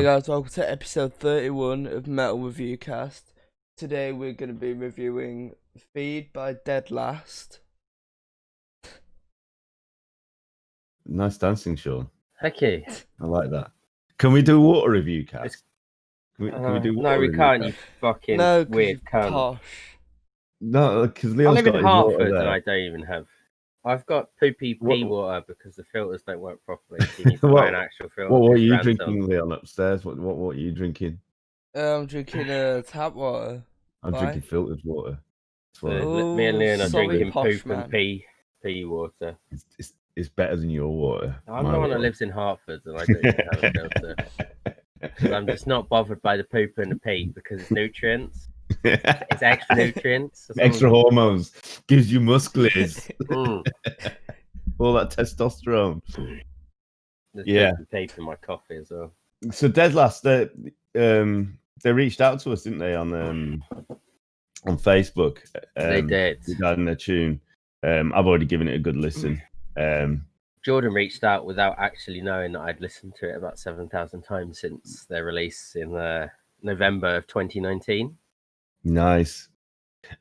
guys, welcome to episode 31 of Metal Review Cast. Today we're going to be reviewing Feed by DEADLAST. Nice dancing, Sean. Heck yeah. I like that. Can we do water review cast? Can we do water no, we review can't, cast? you fucking No, 'cause weird you're cunt. posh. No, because I Leo's live got in his water Hartford there. and I don't even have. I've got poopy pee What- water because the filters don't work properly. So you need to What- buy an actual filter. What are It's you random. drinking, Leon, upstairs? What are you drinking? I'm drinking tap water. I'm Why? drinking filtered water. That's So, what Oh, me and Leon are sorry, drinking posh poop man. and pee water. it's better than your water. I'm my the one that water. lives in Hartford and I don't even have a filter. 'Cause I'm just not bothered by the poop and the pee because it's nutrients. It's extra nutrients. That's all. Extra hormones. Gives you muscles. Mm. All that testosterone. There's Yeah. poop and pee in my coffee as well. So DEADLAST, they reached out to us, didn't they, on Facebook? They did. Regarding their tune. I've already given it a good listen. Jordan reached out without actually knowing that I'd listened to it about 7,000 times since their release in November of 2019. Nice.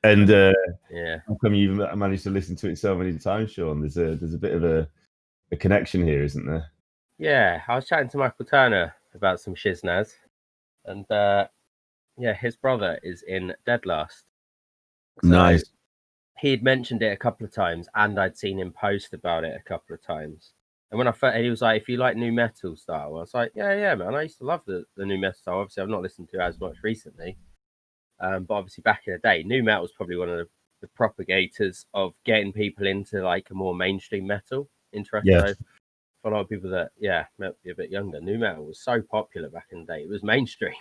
And Yeah. how come you managed to listen to it so many times, Sean? There's a bit of a connection here, isn't there? Yeah, I was chatting to Michael Turner about some shiznaz, and his brother is in DEADLAST. So Nice. He'd mentioned it a couple of times, and I'd seen him post about it a couple of times. And when he was like, "If you like new metal style," I was like, "Yeah, man. I used to love the new metal style. Obviously, I've not listened to it as much recently, but obviously back in the day, new metal was probably one of the propagators of getting people into like a more mainstream metal interest." Yeah. So for a lot of people that might be a bit younger, new metal was so popular back in the day. It was mainstream.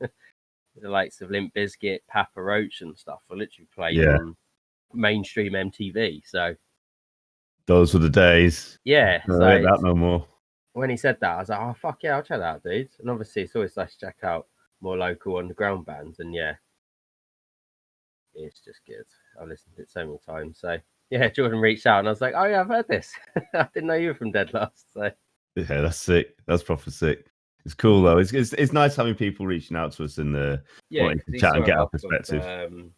The likes of Limp Bizkit, Papa Roach, and stuff were literally played on mainstream MTV. So Those were the days. yeah, I so don't like that no more. when he said that, I was like, "Oh fuck yeah, I'll check that out, dude." And obviously, it's always nice to check out more local underground bands, and it's just good. I've listened to it so many times. So yeah, Jordan reached out, and I was like, "Oh yeah, I've heard this. I didn't know you were from DEADLAST." So Yeah, that's sick. That's proper sick. It's cool though. It's nice having people reaching out to us and wanting to 'cause chat and he get our sort of perspective.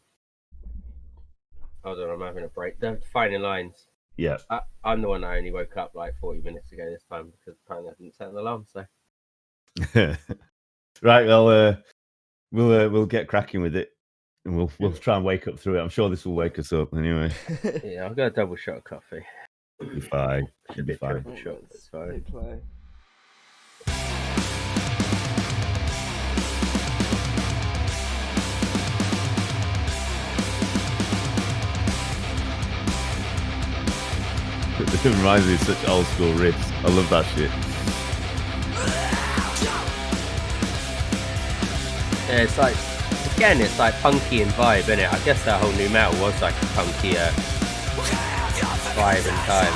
Hold on, I'm having a break. They're defining lines. Yeah. I'm the one that only woke up like 40 minutes ago this time because apparently I didn't set an alarm. So Right. Well, we'll get cracking with it, and we'll try and wake up through it. I'm sure this will wake us up anyway. yeah, I've got a double shot of coffee. It'll be fine. Should be a fine. triple shot. It's fine. They play. It reminds me of such old school riffs. I love that shit. Yeah, it's like punky and vibe, isn't it? I guess that whole new metal was like a punkier vibe and time.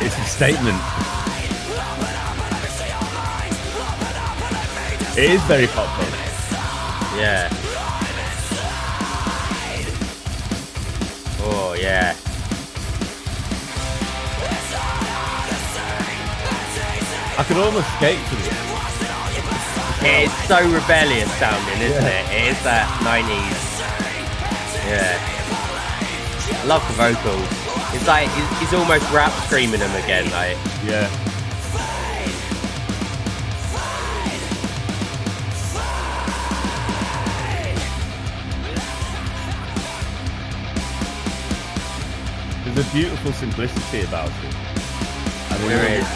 It's a statement. It is very pop punk. Yeah. Oh yeah. I could almost skate to this. It's so rebellious sounding, isn't it? It is that 90s. Yeah. I love the vocals. It's like he's almost rap screaming them again, like. Yeah. There's a beautiful simplicity about it. There is.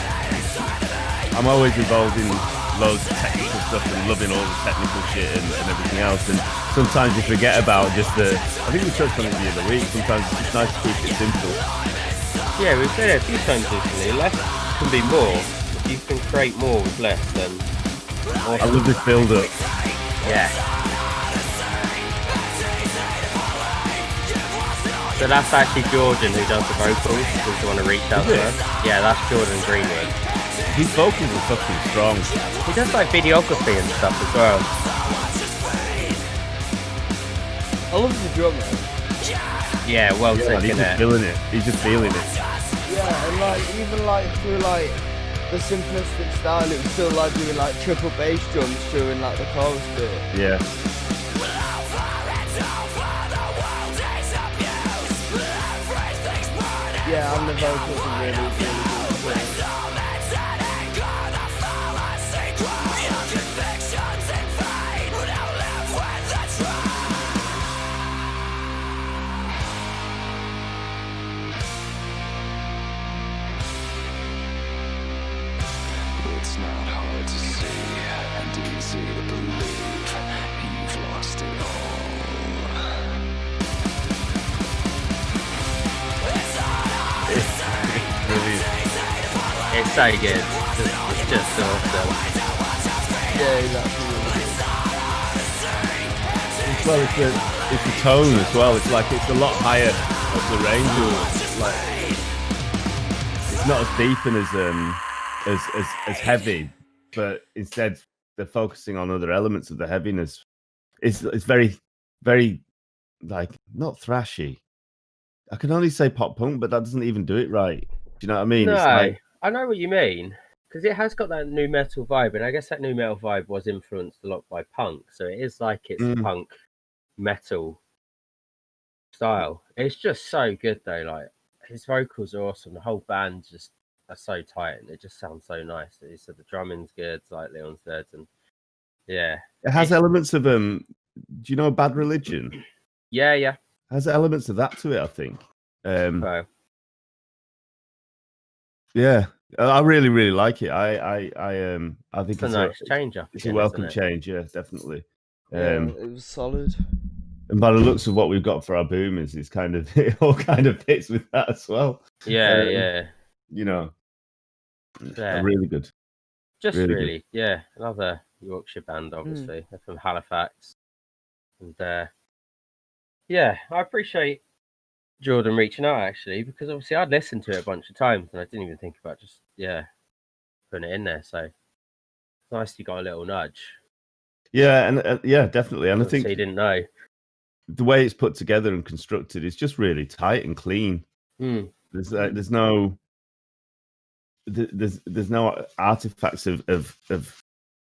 I'm always involved in loads of technical stuff and loving all the technical shit and everything else. And sometimes you forget about just I think we touched on it the other week. Sometimes it's just nice to keep it simple. Yeah, we've said it a few times recently. Less can be more. If you can create more with less, then I love this build up. yeah. So that's actually Jordan who does the vocals. If you want to reach out to us, yeah, that's Jordan Greenwood. His vocals are fucking strong. He does like videography and stuff as well. I love the drummer. Yeah, well Yeah, sick he's in just it. feeling it. He's just feeling it. Yeah, and like even like through like the simplistic style, it was still like doing like triple bass drums during like the chorus bit. Yeah. Yeah, and the vocals are really, really good as well. It's not hard to see and easy to believe you've lost it all. It's so good. It's just awesome. Yeah, he's actually really good. Well, it's the tone as well. It's like it's a lot higher of the range. Like it's not as deep and as heavy, but instead they're focusing on other elements of the heaviness. It's very, very like not thrashy. I can only say pop punk, but that doesn't even do it right. Do you know what I mean? No, It's like, I know what you mean, because it has got that new metal vibe, and I guess that new metal vibe was influenced a lot by punk, so it is like it's punk metal style. It's just so good though. Like his vocals are awesome. The whole band just are so tight, and it just sounds so nice. He said the drumming's good, like Leon said, and yeah, it has elements of Do you know Bad Religion? yeah. It has elements of that to it, I think. So, yeah, I really, really like it. I think it's a nice change up. It's again, a welcome isn't it? change. Yeah, definitely. Yeah, it was solid. And by the looks of what we've got for our boomers, it's kind of it all kind of fits with that as well. Yeah. You know, Yeah. really good. Just really really, good. yeah. Another Yorkshire band, obviously. They're from Halifax. And yeah, I appreciate Jordan reaching out actually, because obviously I'd listened to it a bunch of times and I didn't even think about just putting it in there. So it's nice you got a little nudge. Yeah, and yeah, definitely. And I think he didn't know the way it's put together and constructed is just really tight and clean. There's no artifacts of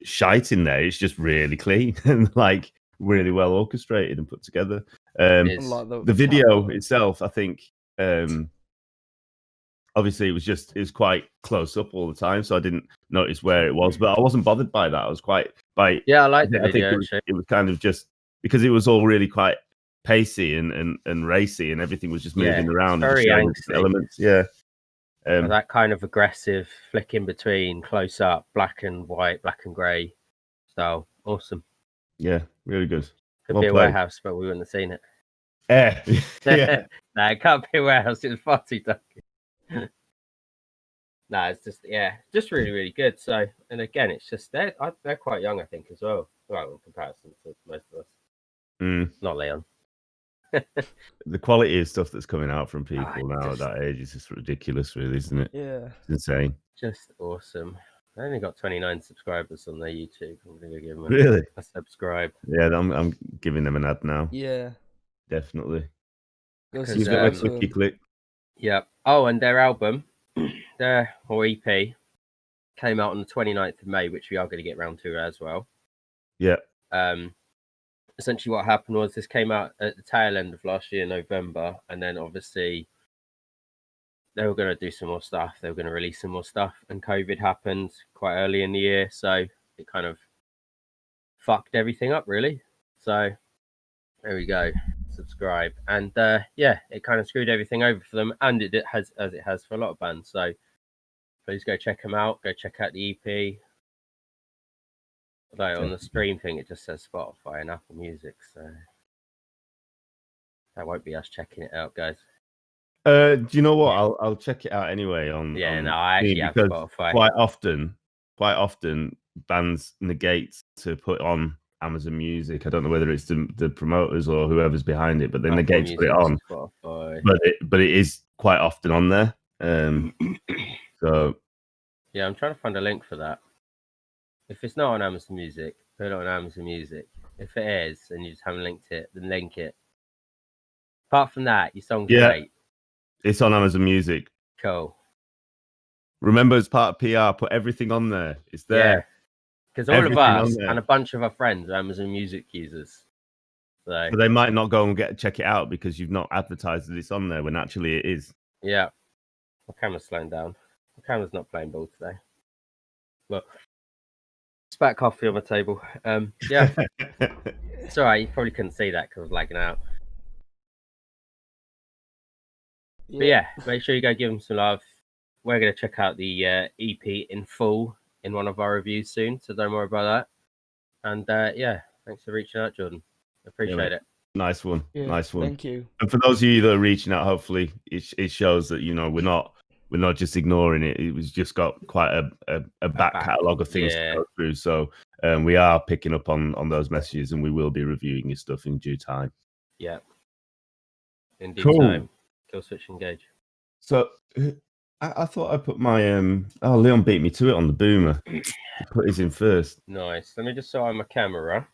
shite in there. It's just really clean and like really well orchestrated and put together. The video itself, I think, obviously it was quite close up all the time, so I didn't notice where it was, but I wasn't bothered by that. I was quite by I like the video. I think it was kind of just because it was all really quite pacey and racy, and everything was just moving around. Very angsty elements, yeah. That kind of aggressive flick in between, close up, black and white, black and grey style. Awesome. Yeah, really good. Could be a warehouse, but we wouldn't have seen it. Yeah. No, it can't be a warehouse. It was far too dark. No, it's just really, really good. So, and again, it's just they're quite young, I think, as well. Well, in comparison to most of us. Not Leon. The quality of stuff that's coming out from people now at that age is just ridiculous, really, isn't it? Yeah, it's insane. Just awesome. I only got 29 subscribers on their YouTube. I'm gonna give them a subscribe. Yeah, I'm giving them an ad now. Yeah, definitely. You've got a clicky-click. Yeah. Oh, and their album, their EP, came out on the 29th of May, which we are going to get round to as well. Yeah. Essentially what happened was this came out at the tail end of last year, November, and then obviously they were going to do some more stuff. They were going to release some more stuff, and COVID happened quite early in the year, so it kind of fucked everything up, really. So there we go. Subscribe, and it kind of screwed everything over for them, and it has, as it has for a lot of bands. So please go check them out. Go check out the EP. Although on the stream thing, it just says Spotify and Apple Music, so that won't be us checking it out, guys. Do you know what? I'll check it out anyway. I actually have Spotify. Quite often, bands negate to put on Amazon Music. I don't know whether it's the promoters or whoever's behind it, but they negate to put it on. Spotify. But it is quite often on there. So yeah, I'm trying to find a link for that. If it's not on Amazon Music, put it on Amazon Music. If it is, and you just haven't linked it, then link it. Apart from that, your song's great. It's on Amazon Music. Cool. Remember, as part of PR, put everything on there. It's Yeah, there. because all of Everything on us there. and a bunch of our friends are Amazon Music users. So they might not go and check it out because you've not advertised that it's on there when actually it is. yeah, my camera's slowing down. My camera's not playing ball today. Look, spat coffee on my table. Yeah, it's all right. You probably couldn't see that because I was lagging out. But yeah, make sure you go give them some love. We're going to check out the EP in full in one of our reviews soon, so don't worry about that. And yeah, thanks for reaching out, Jordan. Appreciate it. Nice one. Yeah, nice one. Thank you. And for those of you that are reaching out, hopefully it shows that, you know, we're not just ignoring it. It was just got quite a back catalogue of things to go through. So we are picking up on those messages, and we will be reviewing your stuff in due time. Yeah. In due time. Kill switch engage. So I thought I put my Leon beat me to it on the boomer. He put his in first. Nice. Let me just sort out my camera,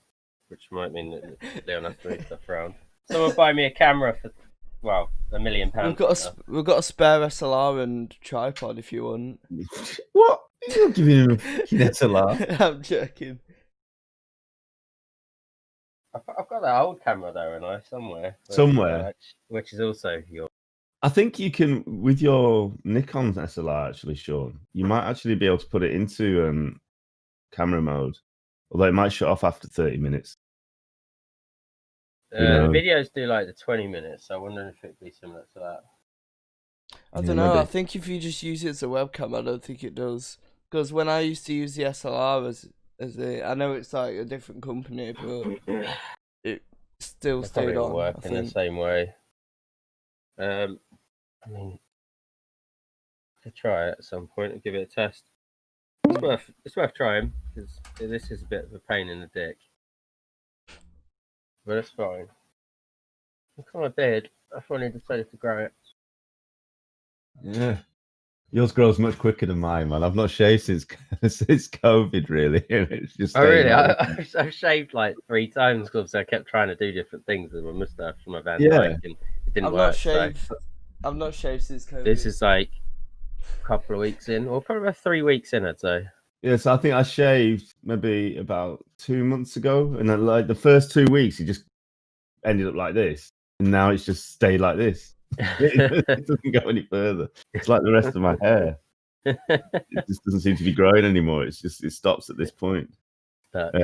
which might mean that Leon has to move stuff around. Someone buy me a camera for £1 million. We've got a spare SLR and tripod if you want. What? You're not giving him a SLR. I'm joking. I've got that old camera though, and I somewhere, which is also your. I think you can with your Nikon SLR actually, Sean. You might actually be able to put it into camera mode, although it might shut off after 30 minutes. The videos do like the 20 minutes. So I wonder if it'd be similar to that. I don't know. Maybe. I think if you just use it as a webcam, I don't think it does. Because when I used to use the SLR I know it's like a different company, but it still stayed on. Work in the same way. I mean, to try it at some point and give it a test. It's worth trying because this is a bit of a pain in the dick, but it's fine. Look at my beard. I finally decided to grow it. Yeah. Yours grows much quicker than mine, man. I've not shaved since COVID, really. It's just really? I've shaved like 3 times because I kept trying to do different things with my moustache and my Van Dyke, and it didn't work. I've not shaved since COVID. This is like a couple of weeks in, or probably about 3 weeks in, I'd say. Yeah, so I think I shaved maybe about 2 months ago, and then, like the first 2 weeks, it just ended up like this, and now it's just stayed like this. It doesn't go any further. It's like the rest of my hair. It just doesn't seem to be growing anymore. It stops at this point. But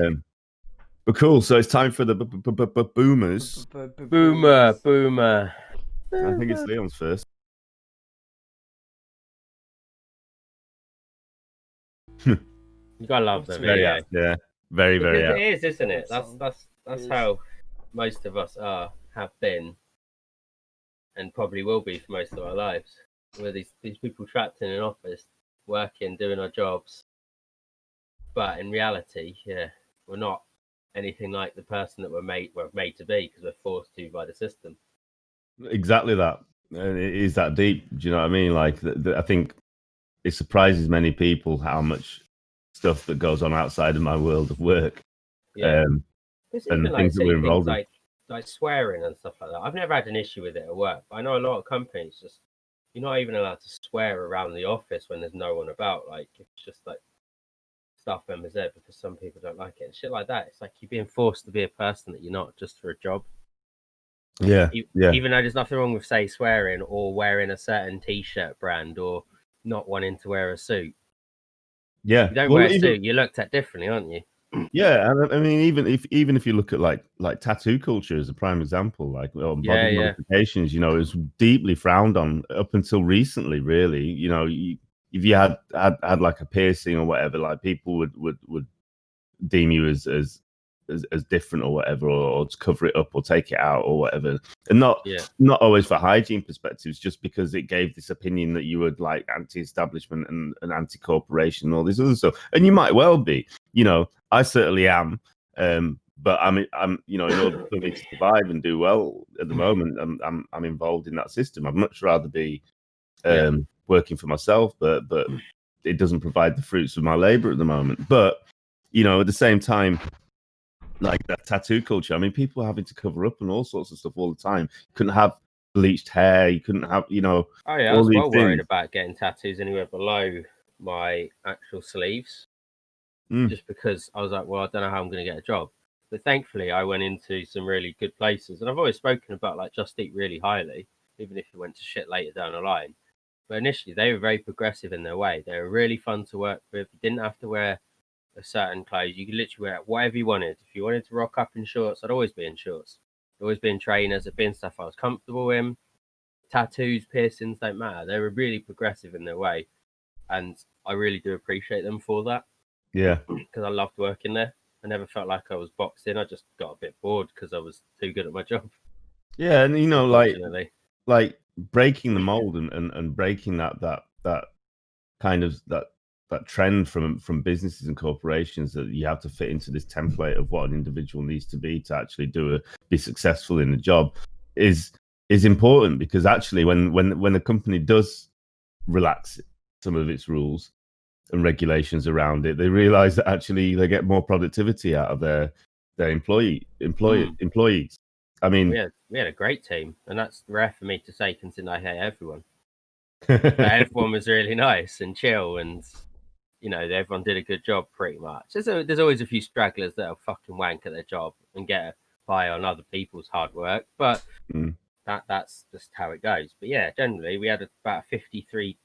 cool. So it's time for the boomers. Boomer. I think it's Leon's first. You gotta love the video. Yeah, very. It is, isn't it? That's how most of us have been. And probably will be for most of our lives. We're these people trapped in an office, working, doing our jobs. But in reality, we're not anything like the person that we're made to be because we're forced to by the system. Exactly that. And it is that deep. Do you know what I mean? Like, I think it surprises many people how much stuff that goes on outside of my world of work. Yeah. And the things that we're involved in. Like swearing and stuff like that. I've never had an issue with it at work, but I know a lot of companies you're not even allowed to swear around the office when there's no one about. Like it's just like staff members there because some people don't like it and shit like that. It's like you're being forced to be a person that you're not just for a job. Yeah. Even though there's nothing wrong with say swearing or wearing a certain t-shirt brand or not wanting to wear a suit. Yeah. You don't wear a suit, you're looked at differently, aren't you? Yeah, and I mean, even if you look at like tattoo culture as a prime example, like body modifications, you know, it was deeply frowned on up until recently. Really, you know, if you had like a piercing or whatever, like people would deem you as different or whatever, or to cover it up or take it out or whatever, and not always for hygiene perspectives, just because it gave this opinion that you were like anti-establishment and anti-corporation and all this other stuff, and you might well be, you know. I certainly am, but I'm you know, in order for me to survive and do well at the moment, I'm involved in that system. I'd much rather be working for myself, but it doesn't provide the fruits of my labor at the moment. But you know, at the same time, like that tattoo culture, I mean, people are having to cover up and all sorts of stuff all the time. You couldn't have bleached hair. You couldn't have, you know. Oh yeah, I was well worried about getting tattoos anywhere below my actual sleeves, Mm. just because I was like, well, I don't know how I'm going to get a job. But thankfully, I went into some really good places, and I've always spoken about like Just Eat really highly, even if it went to shit later down the line. But initially, they were very progressive in their way. They were really fun to work with. You didn't have to wear a certain clothes. You could literally wear whatever you wanted. If you wanted to rock up in shorts, I'd always be in shorts. I'd always be in trainers. I'd be in stuff I was comfortable in. Tattoos, piercings, don't matter. They were really progressive in their way, and I really do appreciate them for that. Yeah, because I loved working there. I never felt like I was boxed in. I just got a bit bored because I was too good at my job. yeah, and you know, like breaking the mold and breaking that kind of that trend from businesses and corporations that you have to fit into this template of what an individual needs to be to actually be successful in the job is important, because actually when a company does relax some of its rules and regulations around it, they realize that actually they get more productivity out of their employees. I mean, we had a great team, and that's rare for me to say considering I hate everyone. But everyone was really nice and chill, and you know, everyone did a good job pretty much. There's always a few stragglers that'll fucking wank at their job and get by on other people's hard work, but that's just how it goes. But yeah, generally we had about a 53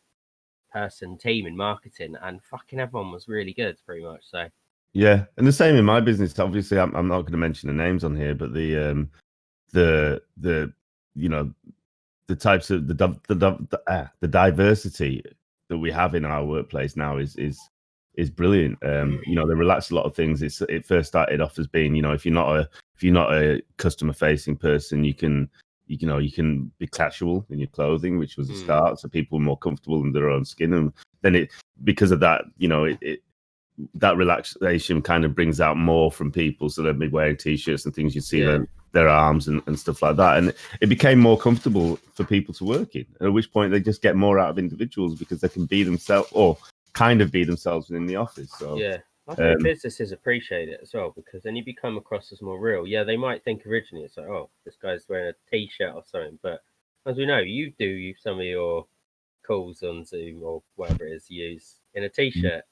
person team in marketing, and fucking everyone was really good, pretty much. So yeah, and the same in my business. Obviously, I'm not going to mention the names on here, but the you know, the types of the diversity that we have in our workplace now is brilliant. You know, they relax a lot of things. It first started off as being, you know, if you're not a customer facing person, you can be casual in your clothing, which was the start, so people were more comfortable in their own skin. And then because of that, you know, that relaxation kind of brings out more from people, so they'll be wearing t-shirts and things, you see their arms and stuff like that, and it became more comfortable for people to work in, at which point they just get more out of individuals because they can be themselves, or kind of be themselves within the office. So yeah, I think businesses appreciate it as well, because then you become across as more real. Yeah, they might think originally it's like, oh, this guy's wearing a t-shirt or something, but as we know, you do some of your calls on Zoom or whatever it is you use in a t-shirt,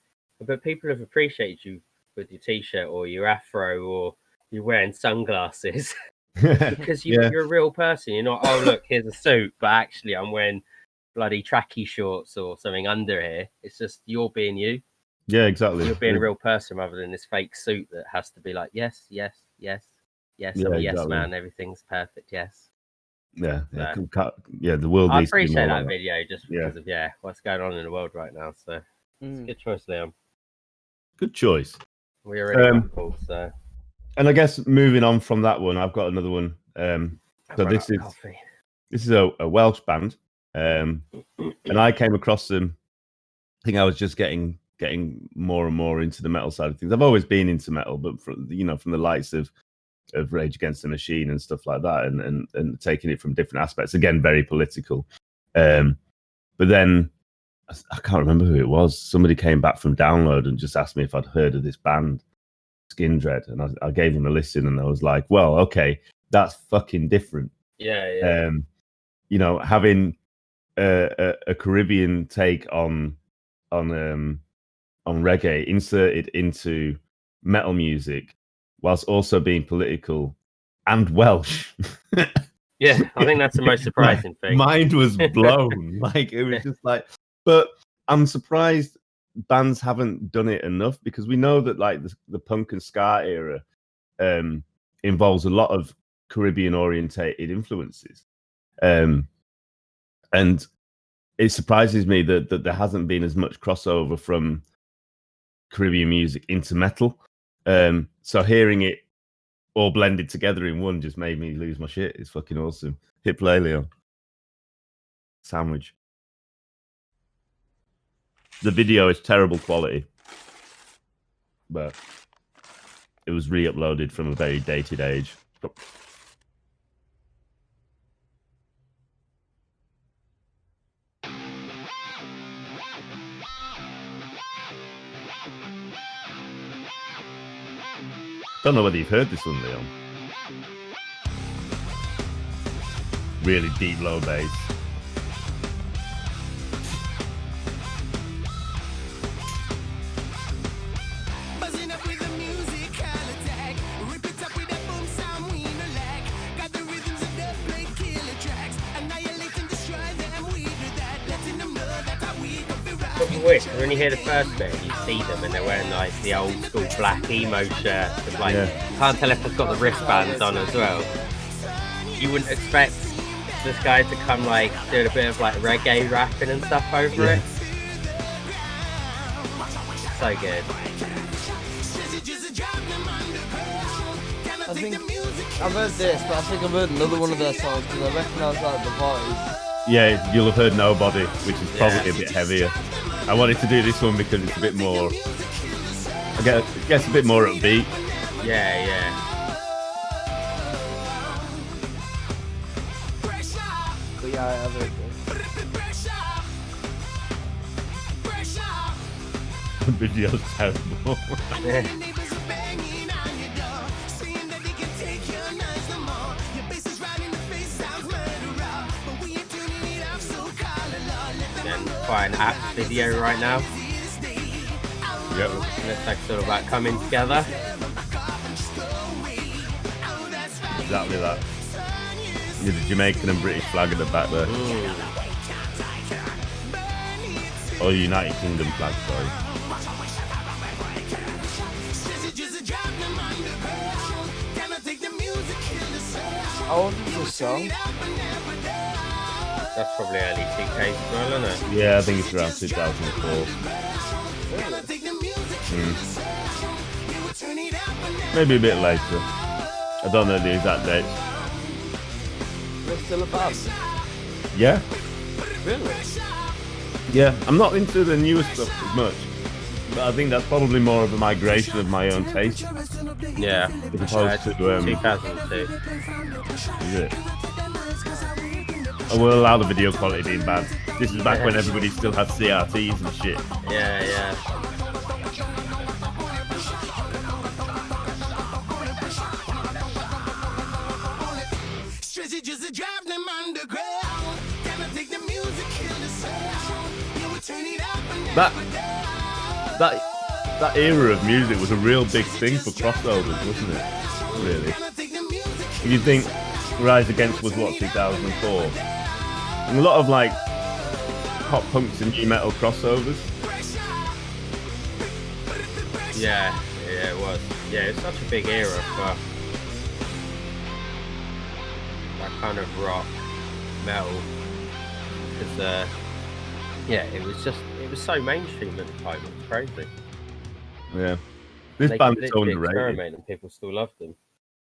but people have appreciated you with your t-shirt or your afro, or you're wearing sunglasses because you're a real person. You're not, oh look, here's a suit, but actually I'm wearing bloody tracky shorts or something under here. It's just you're being you. Yeah, exactly. You're being a real person rather than this fake suit that has to be like, yes, I'm a exactly. yes man, everything's perfect, yes. Yeah, So, the world I needs to be appreciate more that like video just because of what's going on in the world right now. So it's a good choice, Liam. Good choice. We already Paul, so. And I guess moving on from that one, I've got another one. So this is a Welsh band, and I came across them. I think I was just getting more and more into the metal side of things. I've always been into metal, but from the likes of Rage Against the Machine and stuff like that, and taking it from different aspects. Again, very political. But then I can't remember who it was. Somebody came back from download and just asked me if I'd heard of this band, Skindred, and I gave them a listen, and I was like, well, okay, that's fucking different. Yeah. You know, having a Caribbean take on reggae inserted into metal music, whilst also being political and Welsh. Yeah, I think that's the most surprising thing. Mind was blown. Like, it was just like, but I'm surprised bands haven't done it enough, because we know that like the punk and ska era involves a lot of Caribbean orientated influences, and it surprises me that there hasn't been as much crossover from Caribbean music into metal. So hearing it all blended together in one just made me lose my shit. It's fucking awesome. Hit play, Leon. Sandwich. The video is terrible quality, but it was re-uploaded from a very dated age. Don't know whether you've heard this one, Leon. Really deep, low bass. weird, 'cause when you hear the first bit and you see them and they're wearing like the old school black emo shirts with like, can't tell if they've got the wristbands on as well. You wouldn't expect this guy to come like doing a bit of like reggae rapping and stuff over it. It's so good. I think I've heard this, but I think I've heard another one of their songs because I recognise like the voice. Yeah, you'll have heard Nobody, which is probably a bit heavier. I wanted to do this one because it's a bit more, I guess a bit more upbeat. Yeah, yeah. But yeah, I've heard this. The video's terrible. Quite an apt video right now. Yep. Looks like sort of like coming together. Exactly that. Yeah, the Jamaican and British flag at the back there. Or United Kingdom flag, sorry. How old is this song? That's probably early 2K as well, isn't it? Yeah, I think it's around 2004. Maybe a bit later. I don't know the exact date. They're still a band? Yeah? Really? Yeah, I'm not into the newer stuff as much. But I think that's probably more of a migration of my own taste. Yeah. As opposed to 2002. Is it? I will allow the video quality being bad. This is back when everybody still had CRTs and shit. Yeah, yeah. That era of music was a real big thing for crossovers, wasn't it? Really. You think Rise Against was what, 2004? And a lot of like pop punks and new metal crossovers. Yeah, yeah, it was. Yeah, it's such a big era for that kind of rock, metal. Because, yeah, it was so mainstream at the time. It was crazy. Yeah. This band is so underrated. And people still loved them.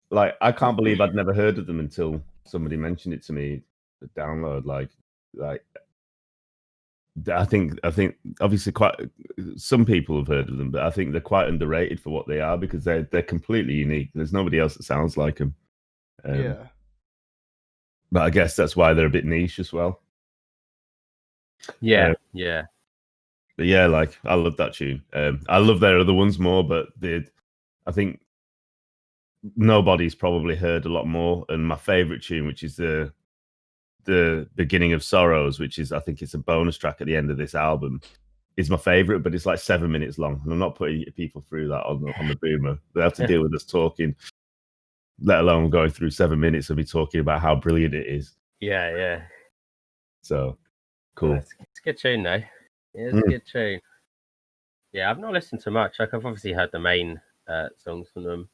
Like, I can't believe I'd never heard of them until somebody mentioned it to me. The download, like, I think obviously quite some people have heard of them, but I think they're quite underrated for what they are because they're completely unique. There's nobody else that sounds like them. Yeah. But I guess that's why they're a bit niche as well. Yeah, yeah. But yeah, like I love that tune. I love their other ones more, but I think nobody's probably heard a lot more. And my favorite tune, which is the Beginning of Sorrows, which is I think it's a bonus track at the end of this album, is my favorite. But it's like 7 minutes long, and I'm not putting people through that on the boomer. They have to deal with us talking, let alone going through 7 minutes of me talking about how brilliant it is. Yeah, yeah. So cool. It's a good tune, though. It's a good tune. Yeah, I've not listened to much. Like I've obviously heard the main songs from them,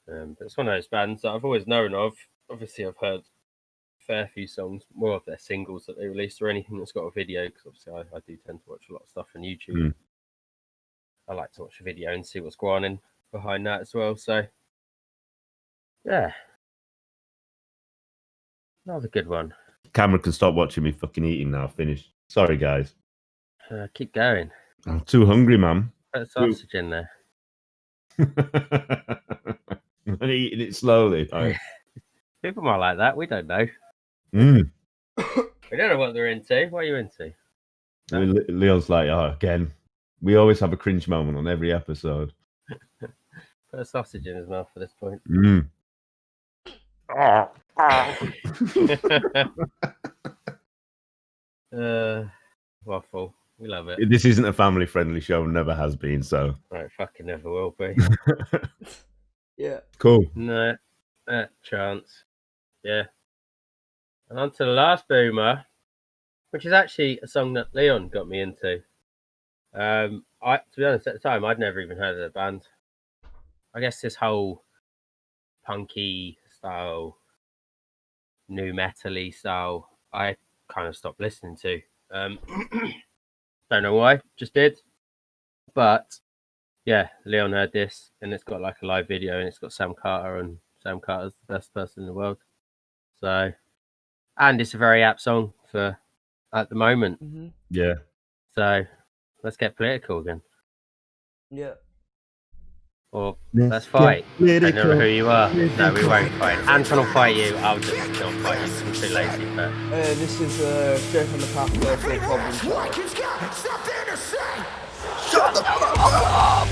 but it's one of those bands that I've always known of. Obviously, I've heard a fair few songs, more of their singles that they released or anything that's got a video. Because obviously, I do tend to watch a lot of stuff on YouTube. I like to watch a video and see what's going on behind that as well. So, yeah, another good one. Cameron can stop watching me fucking eating now. Finished. Sorry, guys. Keep going. I'm too hungry, man. Put sausage in there. I'm eating it slowly. Right. People might like that. We don't know. We don't know what they're into. What are you into? Leon's like, oh, again. We always have a cringe moment on every episode. Put a sausage in his mouth for this point. Waffle. We love it. This isn't a family-friendly show. Never has been, so. Right, fucking never will be. Yeah. Cool. No. Chance. Yeah. And on to the last boomer, which is actually a song that Leon got me into. To be honest, at the time, I'd never even heard of the band. I guess this whole punky style, new metal-y style, I kind of stopped listening to. Don't know why, just did. But yeah, Leon heard this, and it's got like a live video, and it's got Sam Carter, and Sam Carter's the best person in the world. So, and it's a very apt song for at the moment. Mm-hmm. Yeah. So let's get political again. Yeah. Or let's fight. I don't know who you are. No, we won't fight. Anton will fight you. I'll just not fight you. I'm too lazy. But this is straight from the past. No problem. Shut the fuck up!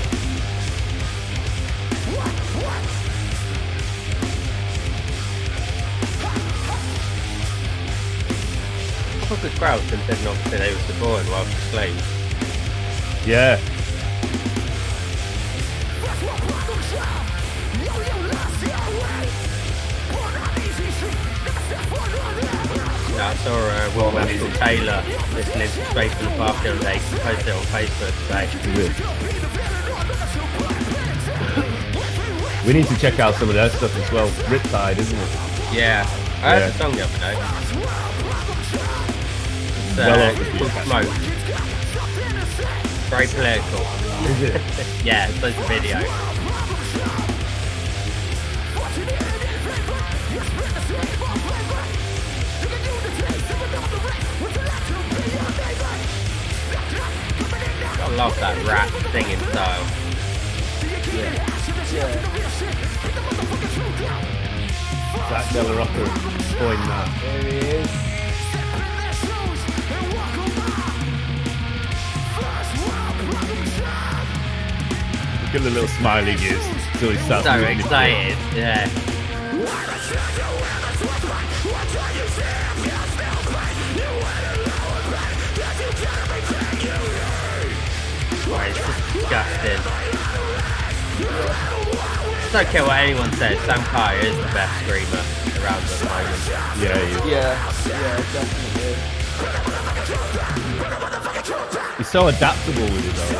What a good crowd considering obviously they were born while slaves. Yeah. Yeah, I saw Will Weston Taylor listening to Straight from the Park the other day. He posted it on Facebook today. We need to check out some of their stuff as well. Riptide, isn't it? Yeah. I heard the song the other day. It's called Smoke. Very political. Is it? Yeah, it's like a video. I love that rap singing style. Zach Della Rocca coined that. There he is. Look at the little smiley gives until he starts So moving his excited, yeah. Right, it's just disgusting. I don't care what anyone says, Sam Carter is the best screamer around at the moment. Yeah, he is. Yeah, definitely. He's so adaptable with it though.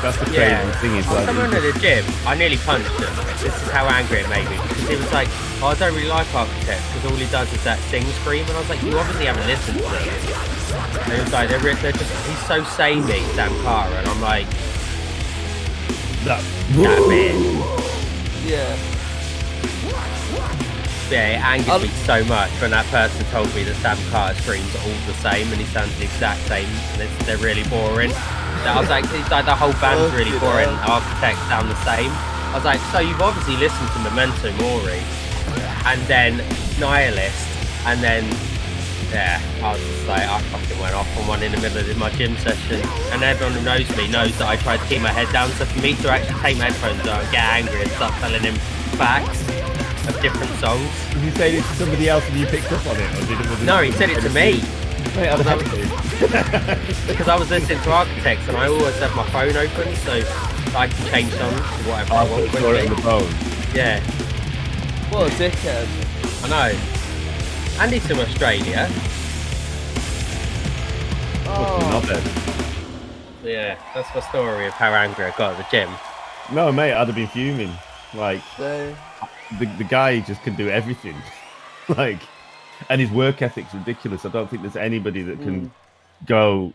That's the crazy thing. Is like, someone at the gym, I nearly punched him. This is how angry it made me. Because he was like, oh, I don't really like Architects because all he does is that sing scream. And I was like, you obviously haven't listened to them. And he was like, they're just, he's so samey, Sam Carter. And I'm like, that bit. Yeah. Yeah, it angered me so much when that person told me that Sam Carter screams are all the same and he sounds the exact same and they're really boring. I was like, it's like the whole band's really boring. Architects sound the same. I was like, so you've obviously listened to Memento Mori and then Nihilist and then yeah, I was just like, I fucking went off on one in the middle of my gym session and everyone who knows me knows that I try to keep my head down, so for me to actually take my headphones out and get angry and start telling him facts of different songs. Did you say this to somebody else and you picked up on it? Or did it No, he said it to me. Wait, Because I was listening to Architects and I always have my phone open so I can change songs to whatever I want saw it on the phone. Yeah. What a dickhead. I know. And he's from Australia. Not then. Yeah, that's my story of how angry I got at the gym. No, mate, I'd have been fuming. Like, So, the guy just can do everything. Like, and his work ethic's ridiculous. I don't think there's anybody that can go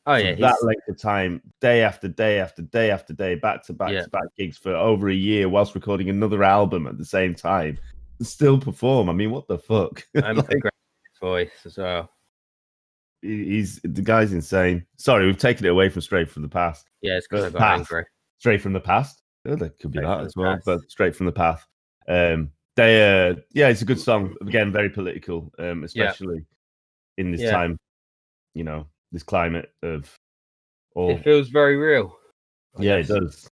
that length of time, day after day after day after day, back to back to back gigs for over a year whilst recording another album at the same time and still perform. I mean, what the fuck? I'm like, a great voice as well. The guy's insane. Sorry, we've taken it away from Straight from the Past. Yeah, it's because I got angry. Straight from the Past. Oh, that could be Straight that from as the well. Past. But Straight from the Path. It's a good song. Again, very political, especially in this time. You know, this climate of. It feels very real. It does.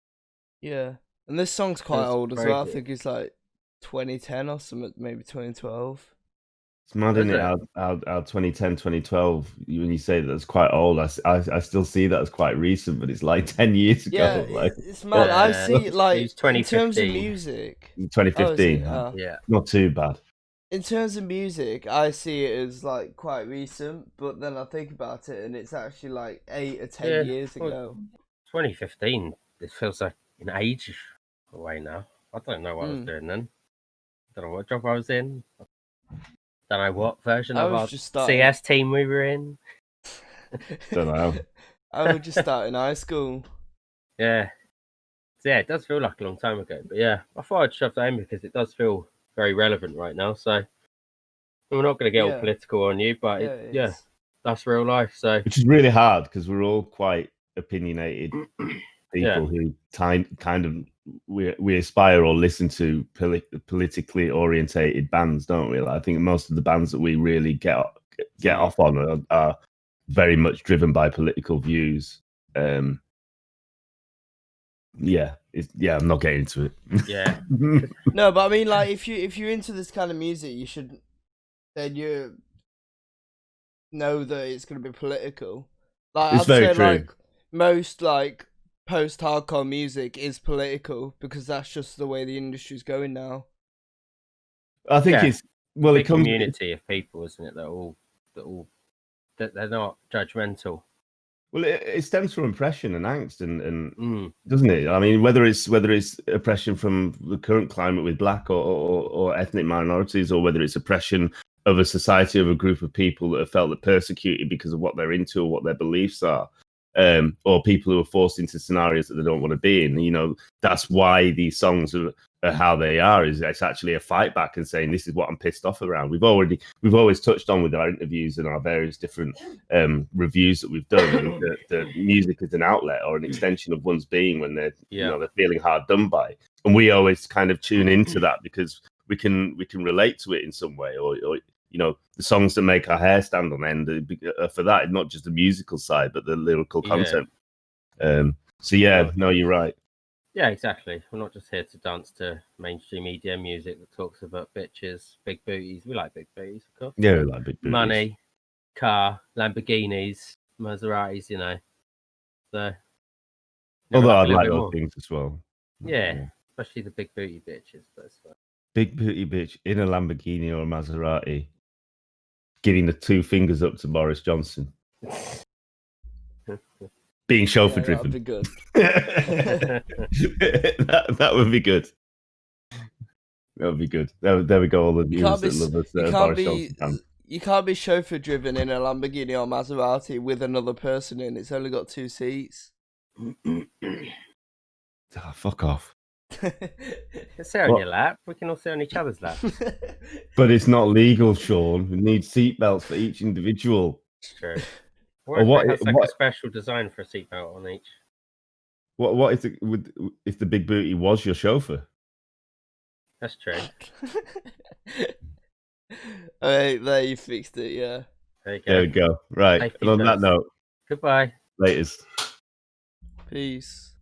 yeah. And this song's quite old as very well. good. I think it's like 2010 or something, maybe 2012. It's mad, isn't it? How 2010, 2012, when you say that's quite old, I still see that as quite recent, but it's like 10 years ago. Yeah, like, it's mad. I see, like, It's in terms of 2015. music. 2015. Oh, Yeah. Not too bad. in terms of music, I see it as like quite recent, but then I think about it and it's actually like 8 or 10 years ago. 2015. It feels like an age away now. I don't know what I was doing then. Don't know what job I was in. Don't know what version of our CS team we were in. Don't know. I was just starting high school. Yeah. So yeah, it does feel like a long time ago. But yeah, I thought I'd shove that in because it does feel very relevant right now. So we're not going to get all political on you, but yeah, that's real life. So which is really hard because we're all quite opinionated people who kind of we aspire or listen to politically orientated bands, don't we? Like, I think most of the bands that we really get off on are very much driven by political views. I'm not getting into it. Yeah. No, but I mean, like, if you're into this kind of music, you should then you know that it's going to be political. Like, it's very true. Like most like post-hardcore music is political because that's just the way the industry's going now. I think it's a community of people, isn't it? That they're not judgmental. Well, it stems from oppression and angst, and doesn't it? I mean, whether it's oppression from the current climate with black or ethnic minorities, or whether it's oppression of a society, of a group of people that have felt that persecuted because of what they're into or what their beliefs are, or people who are forced into scenarios that they don't want to be in. You know, that's why these songs are how they are. Is it's actually a fight back and saying, this is what I'm pissed off around. We've always touched on with our interviews and our various different reviews that we've done, and the music is an outlet or an extension of one's being when they're they're feeling hard done by, and we always kind of tune into that because we can relate to it in some way, or you know, the songs that make our hair stand on end for that, not just the musical side but the lyrical content. So no, you're right. Yeah, exactly. We're not just here to dance to mainstream EDM music that talks about bitches, big booties. We like big booties, of course. Yeah, we like big booties. Money, car, Lamborghinis, Maseratis, you know. So, although I'd like those things as well. Yeah, especially the big booty bitches. Big booty bitch in a Lamborghini or a Maserati, giving the 2 fingers up to Boris Johnson. Being chauffeur driven. That'd be good. that would be good. That would be good. There we go. All the viewers that love us. You can't be chauffeur driven in a Lamborghini or Maserati with another person in. It's only got 2 seats. Fuck off. Sit on your lap. We can all sit on each other's lap. But it's not legal, Sean. We need seatbelts for each individual. It's true. What if it has a special design for a seatbelt on each? What if the big booty was your chauffeur? That's true. There you fixed it. Yeah. There we go. Right. And on that note, goodbye. Laters. Peace.